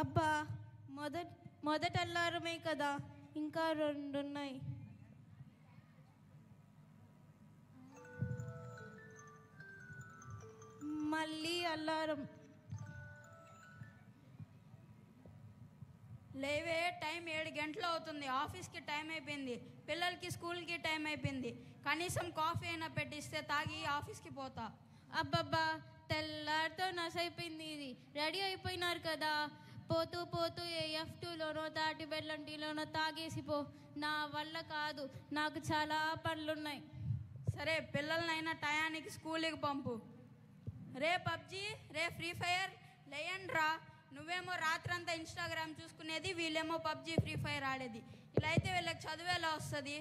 అబ్బా, మొదట అల్లారమే కదా, ఇంకా 2 ఉన్నాయి. మళ్ళీ అల్లారం. లేవే, టైం 7 గంటలు అవుతుంది. ఆఫీస్కి టైం అయిపోయింది, పిల్లలకి స్కూల్కి టైం అయిపోయింది. కనీసం కాఫీ అయినా పెట్టిస్తే తాగి ఆఫీస్కి పోతా. అబ్బబ్బా, తెల్లారితో నసైపోయింది ఇది. రెడీ అయిపోయినారు కదా, పోతూ పోతూ F2లోనో తాటి బెల్లం టీలోనో తాగేసిపో. నా వల్ల కాదు, నాకు చాలా పనులున్నాయి. సరే, పిల్లలనైనా టయానికి స్కూల్కి పంపు. రే పబ్జీ, రే ఫ్రీ ఫైర్, లేయండ్రా. నువ్వేమో రాత్రంతా ఇన్స్టాగ్రామ్ చూసుకునేది, వీళ్ళేమో పబ్జీ ఫ్రీ ఫైర్ ఆడేది. ఇలా అయితే వీళ్ళకి చదువు ఎలా వస్తుంది?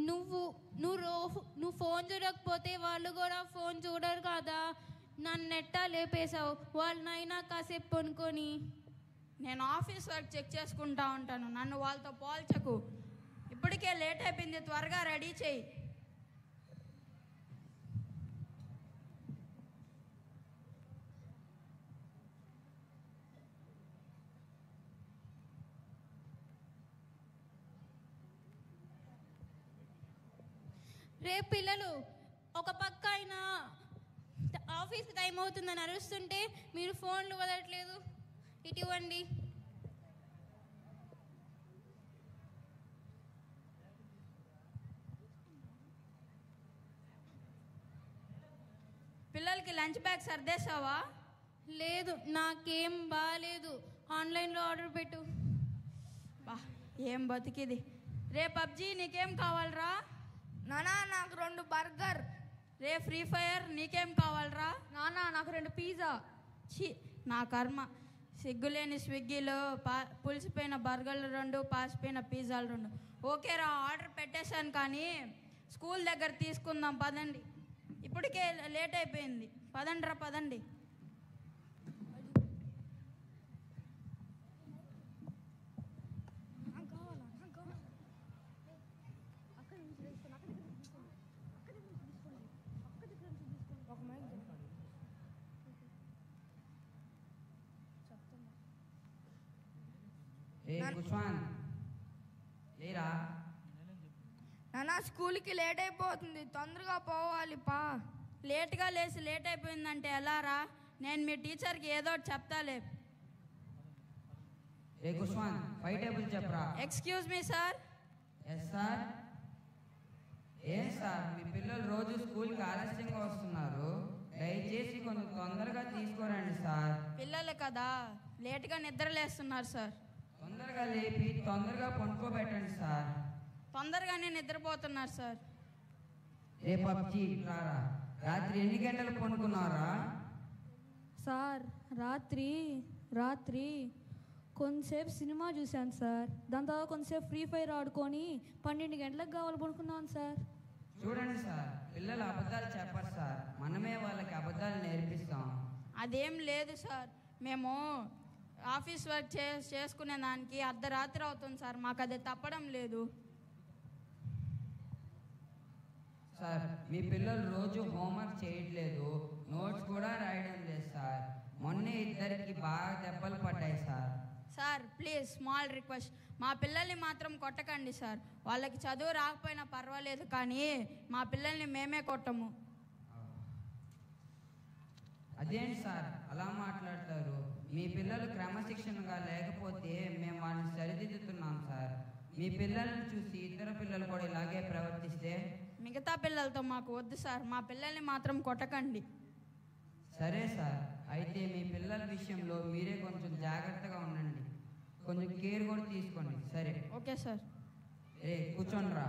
నువ్వు ఫోన్ చూడకపోతే వాళ్ళు కూడా ఫోన్ చూడరు కదా. నన్ను ఎట్టా లేపేశావు? వాళ్ళనైనా కాసేపు పనుకొని. నేను ఆఫీస్ వర్క్ చెక్ చేసుకుంటా ఉంటాను, నన్ను వాళ్ళతో పోల్చకు. ఇప్పటికే లేట్ అయిపోయింది, త్వరగా రెడీ చేయి. రేపు పిల్లలు ఒక పక్క అయినా ఆఫీస్కి టైం అవుతుందని అరుస్తుంటే మీరు ఫోన్లు వదలట్లేదు. ఇటువంటి పిల్లలకి లంచ్ బ్యాగ్ సర్దేశావా? లేదు, నాకేం బాగాలేదు. ఆన్లైన్లో ఆర్డర్ పెట్టు. బా, ఏం బతికిది. రే పబ్జీ, నీకేం కావాలరా? నానా, నాకు 2 బర్గర్. రే ఫ్రీ ఫైర్, నీకేం కావాలరా? నానా, నాకు 2 పిజ్జా. ఛీ, నా కర్మ. సిగ్గులేని స్విగ్గీలో పులిసిపోయిన బర్గర్లు 2, పాసిపోయిన పిజ్జాలు 2. ఓకేరా, ఆర్డర్ పెట్టేశాను, కానీ స్కూల్ దగ్గర తీసుకుందాం పదండి. ఇప్పటికే లేట్ అయిపోయింది. పదండ్రా, పదండి. నానా, స్కూల్కి లేట్ అయిపోతుంది, తొందరగా పోవాలి పా. లేట్గా లేచి లేట్ అయిపోయిందంటే ఎలా రా? నేను మీ టీచర్కి ఏదో ఒకటి చెప్తాలే. Excuse me sir. Yes sir. ఏం సార్, మీ పిల్లలు రోజు స్కూల్కి ఆలస్యంగా వస్తున్నారు, దయచేసి కొంచెం తొందరగా తీసుకోరండి సార్. పిల్లలు కదా, లేట్గా నిద్రలేస్తున్నారు సార్. తొందరగా లేపి తొందరగా పడుకోబెట్టండి సార్. తొందరగానే నిద్రపోతున్నారు సార్. రే పబ్జీ, రారా. రాత్రి ఎన్ని గంటలు పడుకున్నారా? సార్, రాత్రి కొంతసేపు సినిమా చూశాను సార్. దాని తర్వాత కొంతసేపు ఫ్రీ ఫైర్ ఆడుకొని 12 గంటలకు కావాలి పడుకున్నాను సార్. చూడండి సార్, పిల్లలు అబద్ధాలు చెప్పరు సార్, మనమే వాళ్ళకి అబద్ధాలు నేర్పిస్తాం. అదేం లేదు సార్, మేము ఆఫీస్ వర్క్ చేసుకునే దానికి అర్ధరాత్రి అవుతుంది సార్, మాకు అది తప్పడం లేదు సార్. మీ పిల్లలు రోజు హోంవర్క్ చేయట్లేదు, నోట్స్ కూడా రాయడం లేదు సార్. మొన్నే 2 బాగా దెబ్బలు పడ్డాయి sir. Sir please, small request, మా పిల్లల్ని మాత్రం కొట్టకండి సార్. వాళ్ళకి చదువు రాకపోయినా పర్వాలేదు, కానీ మా పిల్లల్ని మేమే కొట్టము. అదేంటి సార్ అలా మాట్లాడతారు? మీ పిల్లలు క్రమశిక్షణగా లేకపోతే మేము వాళ్ళని సరిదిద్దుతున్నాం సార్. మీ పిల్లల్ని చూసి ఇతర పిల్లలు కూడా ఇలాగే ప్రవర్తిస్తే? మిగతా పిల్లలతో మాకు వద్దు సార్, మా పిల్లల్ని మాత్రం కొట్టకండి. సరే సార్, అయితే మీ పిల్లల విషయంలో మీరే కొంచెం జాగ్రత్తగా ఉండండి, కొంచెం కేర్ కూడా తీసుకోండి. సరే? Okay sir. కూర్చోండి రా.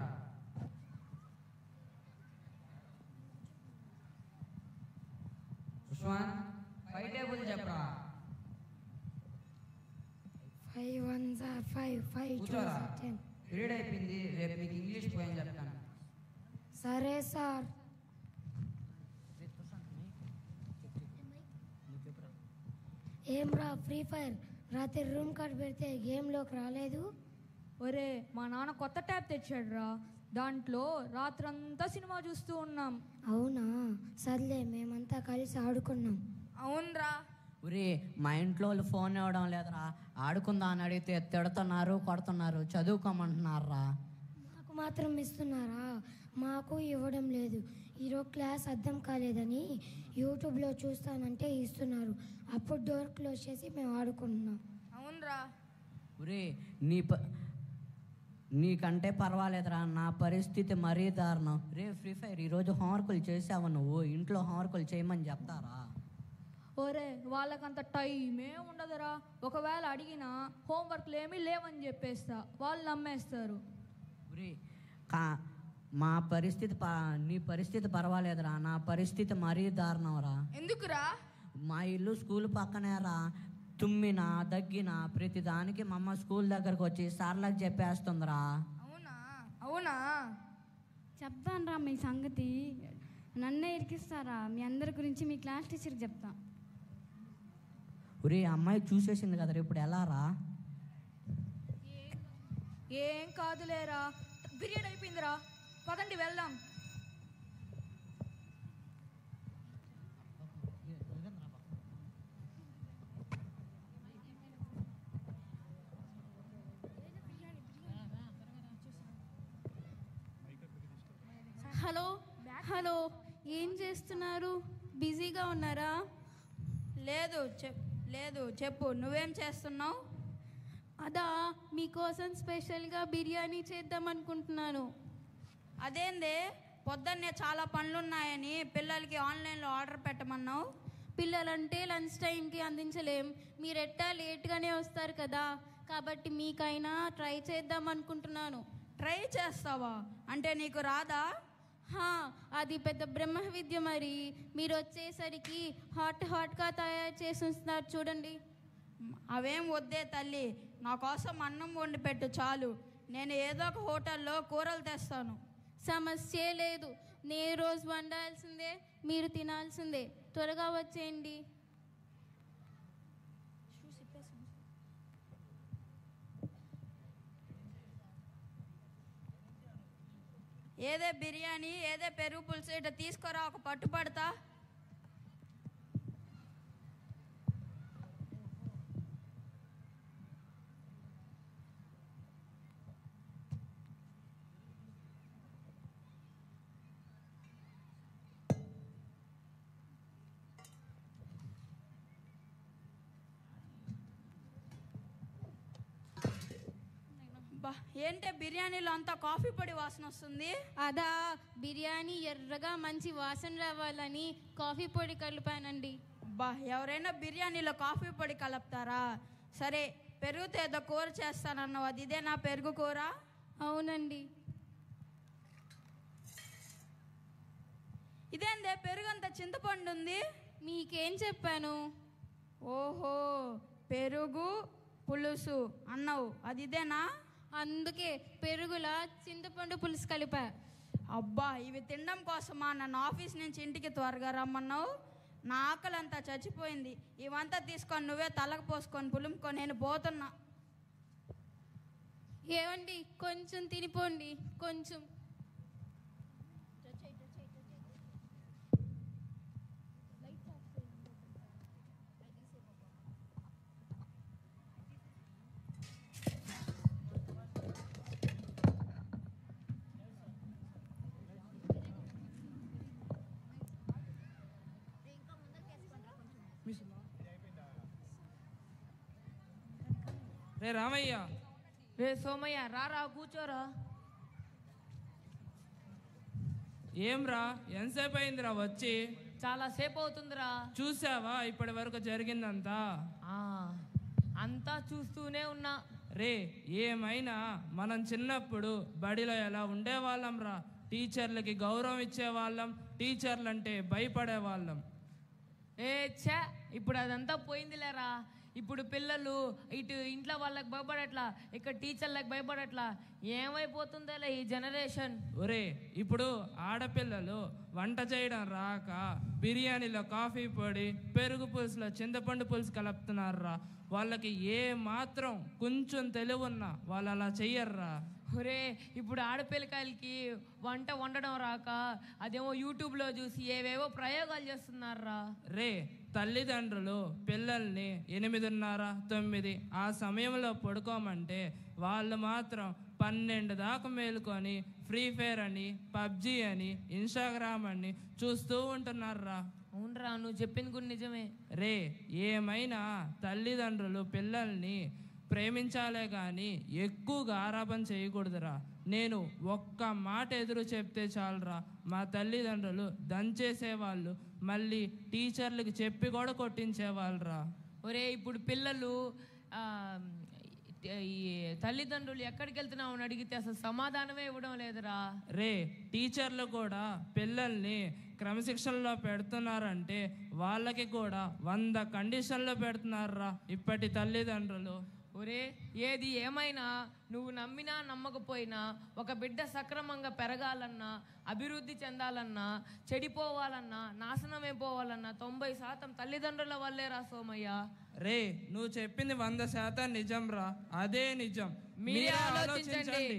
ఉస్మాన్, 5 టేబుల్ చెప్పరా. 5 1s are 5, 5 2s are 10. Period అయిపోయింది, రేపు మీకు ఇంగ్లీష్ పోయం చెప్తాను. సరే సార్. ఏం రా ఫ్రీ ఫైర్, రాత్రి రూమ్ కార్డ్ పెడితే గేమ్లోకి రాలేదు? ఒరే, మా నాన్న కొత్త ట్యాబ్ తెచ్చాడు రా, దాంట్లో రాత్రంతా సినిమా చూస్తూ ఉన్నాం. అవునా, సర్లే మేమంతా కలిసి ఆడుకున్నాం. అవునరా. ఒరే మా ఇంట్లో వాళ్ళు ఫోన్ ఇవ్వడం లేదురా, ఆడుకుందా అని అడిగితే తిడుతున్నారు, కొడుతున్నారు, చదువుకోమంటున్నారా. మాకు మాత్రం ఇస్తున్నారా? మాకు ఇవ్వడం లేదు. ఈరోజు క్లాస్ అర్థం కాలేదని యూట్యూబ్లో చూస్తానంటే ఇస్తున్నారు. అప్పుడు డోర్ క్లోజ్ చేసి మేము ఆడుకుంటున్నాం. అవునరా. ఒరే నీకంటే పర్వాలేదురా, నా పరిస్థితి మరీ దారుణం. రే ఫ్రీ ఫైర్ ఈరోజు హోంవర్కులు చేసావు, నువ్వు ఇంట్లో హోంవర్కులు చేయమని చెప్తారా? ఒరే వాళ్ళకంత టైమే ఉండదురా. ఒకవేళ అడిగినా హోంవర్క్లు ఏమీ లేవని చెప్పేస్తా, వాళ్ళు నమ్మేస్తారు. ఒరే మా పరిస్థితి నీ పరిస్థితి పర్వాలేదురా, నా పరిస్థితి మరీ దారుణం రా. ఎందుకురా? మా ఇల్లు స్కూల్ పక్కనే రా. తుమ్మినా దగ్గినా ప్రతి దానికి మా అమ్మ స్కూల్ దగ్గరకు వచ్చి సార్లకు చెప్పేస్తుందిరా. అవునా? అవునా? చెప్తాను రా మీ సంగతి. నన్నే ఇరికిస్తారా? మీ అందరి గురించి మీ క్లాస్ టీచర్కి చెప్తా. ఒరే అమ్మాయి చూసేసింది కదరా, ఇప్పుడు ఎలా రా? ఏం కాదులేరా, పీరియడ్ అయిపోయిందిరా, పదండి వెళ్దాం. హలో హలో, ఏం చేస్తున్నారు? బిజీగా ఉన్నారా? లేదు చెప్పు, నువ్వేం చేస్తున్నావు? అదా, మీకోసం స్పెషల్గా బిర్యానీ చేద్దాం అనుకుంటున్నాను. అదేందే పొద్దున్నే చాలా పనులున్నాయని పిల్లలకి ఆన్లైన్లో ఆర్డర్ పెట్టమన్నావు? పిల్లలంటే లంచ్ టైంకి అందించలేం, మీరెట్టా లేట్గానే వస్తారు కదా, కాబట్టి మీకైనా ట్రై చేద్దాం అనుకుంటున్నాను. ట్రై చేస్తావా? అంటే నీకు రాదా? అది పెద్ద బ్రహ్మ విద్య. మరి మీరు వచ్చేసరికి హాట్గా తయారు చేసి ఉంచుతున్నారు చూడండి. అవేం వద్దే తల్లి, నా కోసం అన్నం వండి పెట్టు చాలు. నేను ఏదో ఒక హోటల్లో కూరలు తెస్తాను. సమస్య లేదు, నేను రోజు వండాల్సిందే, మీరు తినాల్సిందే. త్వరగా వచ్చేయండి. ఏదే బిర్యానీ, ఏదే పెరుగు పులుసు, ఇట్లా తీసుకురా, ఒక పట్టు పడతా. ఏంటే బిర్యానీలో అంతా కాఫీ పొడి వాసన వస్తుంది? అదా, బిర్యానీ ఎర్రగా మంచి వాసన రావాలని కాఫీ పొడి కలిపానండి. ఎవరైనా బిర్యానీలో కాఫీ పొడి కలుపుతారా? సరే, పెరుగుతో ఏదో కూర చేస్తానన్నావు, అది ఇదే నా పెరుగు కూర? అవునండి. ఇదేందే పెరుగు అంత చింతపండు ఉంది? మీకేం చెప్పాను? ఓహో, పెరుగు పులుసు అన్నావు, అది ఇదేనా? అందుకే పెరుగులా చింతపండు పులుసు కలిపా. అబ్బా, ఇవి తినడం కోసమా నన్ను ఆఫీస్ నుంచి ఇంటికి త్వరగా రమ్మన్నావు? నా ఆకలంతా చచ్చిపోయింది. ఇవంతా తీసుకొని నువ్వే తలకు పోసుకొని పులుముకో, నేను పోతున్నా. ఏమండి, కొంచెం తినిపోండి, కొంచెం. రే రామయ్య, రే సోమయ్య, రారా కూర్చోరా. ఏం రా, ఎంతసేపు అయిందిరా వచ్చి? చాలా సేపు అవుతుందిరా. చూసావా ఇప్పటి వరకు జరిగిందంతా? అంతా చూస్తూనే ఉన్నా. రే, ఏమైనా మనం చిన్నప్పుడు బడిలో ఎలా ఉండేవాళ్ళం రా. టీచర్లకి గౌరవం ఇచ్చేవాళ్ళం, టీచర్లంటే భయపడేవాళ్ళం. ఇప్పుడు అదంతా పోయిందిలేరా. ఇప్పుడు పిల్లలు ఇటు ఇంట్లో వాళ్ళకి భయపడట్లా, ఇక్కడ టీచర్లకు భయపడట్లా. ఏమైపోతుందేలే ఈ జనరేషన్. ఒరే, ఇప్పుడు ఆడపిల్లలు వంట చేయడం రాక బిర్యానీలో కాఫీ పొడి, పెరుగు పులుసులో చింతపండు పులుసు కలుపుతున్నారా. వాళ్ళకి ఏ మాత్రం కొంచెం తెలివున్నా వాళ్ళు అలా చెయ్యర్రా. ఒరే ఇప్పుడు ఆడపిల్లకాయలకి వంట వండడం రాక అదేమో యూట్యూబ్లో చూసి ఏవేవో ప్రయోగాలు చేస్తున్నారా. రే తల్లిదండ్రులు పిల్లల్ని 8:30, 9 ఆ సమయంలో పడుకోమంటే వాళ్ళు మాత్రం 12 దాకా మేలుకొని ఫ్రీ ఫైర్ అని, పబ్జి అని, ఇన్స్టాగ్రామ్ అని చూస్తూ ఉంటున్నారా. అవునరా, నువ్వు చెప్పింది కూడా నిజమే. రే ఏమైనా తల్లిదండ్రులు పిల్లల్ని ప్రేమించాలే కానీ ఎక్కువగా ఆరాపం చేయకూడదురా. నేను ఒక్క మాట ఎదురు చెప్తే చాలరా మా తల్లిదండ్రులు దంచేసేవాళ్ళు, మళ్ళీ టీచర్లకి చెప్పి కూడా కొట్టించేవాళ్ళరా. ఒరే ఇప్పుడు పిల్లలు ఈ తల్లిదండ్రులు ఎక్కడికి వెళ్తున్నావు అని అడిగితే అసలు సమాధానమే ఇవ్వడం లేదురా. రే టీచర్లు కూడా పిల్లల్ని క్రమశిక్షణలో పెడుతున్నారంటే వాళ్ళకి కూడా 100 కండిషన్లు పెడుతున్నారా ఇప్పటి తల్లిదండ్రులు. ఒరే ఏది ఏమైనా నువ్వు నమ్మినా నమ్మకపోయినా ఒక బిడ్డ సక్రమంగా పెరగాలన్నా, అభివృద్ధి చెందాలన్నా, చెడిపోవాలన్నా, నాశనమైపోవాలన్నా 90% తల్లిదండ్రుల వల్లే రా సోమయ్య. రే నువ్వు చెప్పింది 100% నిజం రా, అదే నిజం. మీరే ఆలోచించండి.